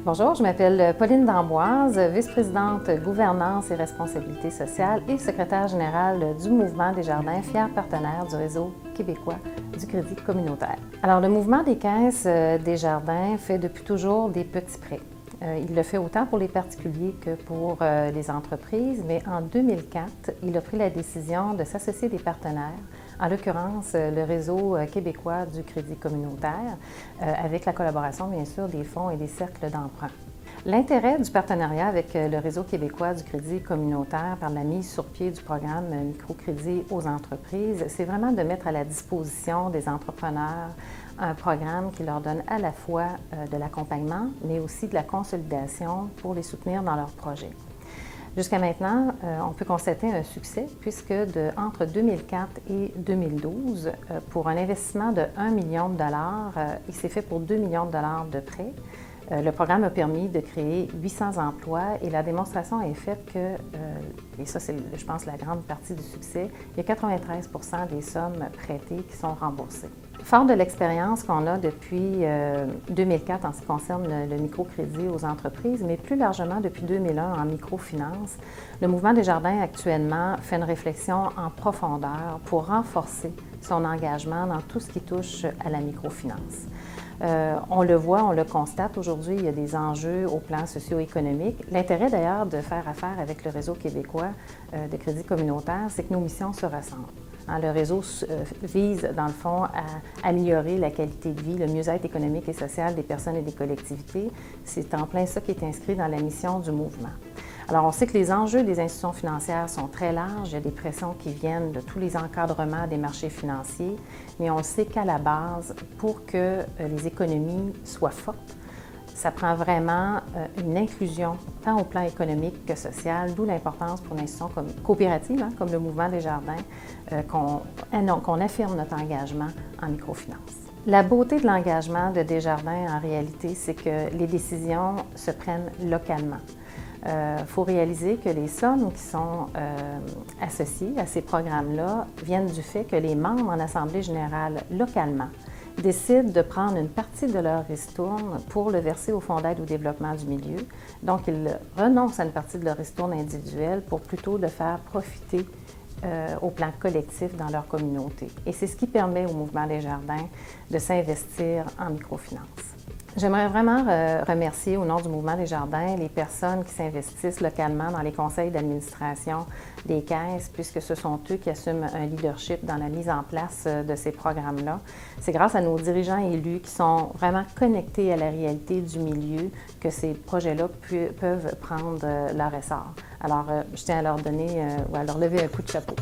Bonjour, je m'appelle Pauline D'Amboise, vice-présidente gouvernance et responsabilité sociale et secrétaire générale du Mouvement Desjardins, fier partenaire du réseau québécois du crédit communautaire. Alors, le Mouvement des caisses Desjardins fait depuis toujours des petits prêts. Il le fait autant pour les particuliers que pour les entreprises, mais en 2004, il a pris la décision de s'associer des partenaires, en l'occurrence le réseau québécois du crédit communautaire, avec la collaboration bien sûr des fonds et des cercles d'emprunt. L'intérêt du partenariat avec le réseau québécois du crédit communautaire par la mise sur pied du programme microcrédit aux entreprises, c'est vraiment de mettre à la disposition des entrepreneurs un programme qui leur donne à la fois de l'accompagnement, mais aussi de la consolidation pour les soutenir dans leurs projets. Jusqu'à maintenant, on peut constater un succès puisque entre 2004 et 2012, pour un investissement de 1 million de dollars, il s'est fait pour 2 millions de dollars de prêts. Le programme a permis de créer 800 emplois et la démonstration est faite que, et ça c'est je pense la grande partie du succès, il y a 93 % des sommes prêtées qui sont remboursées. Fort de l'expérience qu'on a depuis 2004 en ce qui concerne le microcrédit aux entreprises, mais plus largement depuis 2001 en microfinance, le Mouvement Desjardins actuellement fait une réflexion en profondeur pour renforcer son engagement dans tout ce qui touche à la microfinance. On le voit, on le constate aujourd'hui, il y a des enjeux au plan socio-économique. L'intérêt d'ailleurs de faire affaire avec le réseau québécois de crédit communautaire, c'est que nos missions se ressemblent. Le réseau vise, dans le fond, à améliorer la qualité de vie, le mieux-être économique et social des personnes et des collectivités. C'est en plein ça qui est inscrit dans la mission du mouvement. Alors, on sait que les enjeux des institutions financières sont très larges. Il y a des pressions qui viennent de tous les encadrements des marchés financiers, mais on sait qu'à la base, pour que les économies soient fortes, ça prend vraiment une inclusion, tant au plan économique que social, d'où l'importance pour une institution coopérative, comme le Mouvement Desjardins, qu'on affirme notre engagement en microfinance. La beauté de l'engagement de Desjardins, en réalité, c'est que les décisions se prennent localement. Il faut réaliser que les sommes qui sont associées à ces programmes-là viennent du fait que les membres en Assemblée générale localement décident de prendre une partie de leur ristourne pour le verser au Fonds d'aide au développement du milieu. Donc, ils renoncent à une partie de leur ristourne individuelle pour plutôt le faire profiter au plan collectif dans leur communauté. Et c'est ce qui permet au Mouvement Desjardins de s'investir en microfinance. J'aimerais vraiment remercier au nom du Mouvement Desjardins les personnes qui s'investissent localement dans les conseils d'administration des caisses, puisque ce sont eux qui assument un leadership dans la mise en place de ces programmes-là. C'est grâce à nos dirigeants élus qui sont vraiment connectés à la réalité du milieu que ces projets-là peuvent prendre leur essor. Alors, je tiens à leur donner ou à leur lever un coup de chapeau.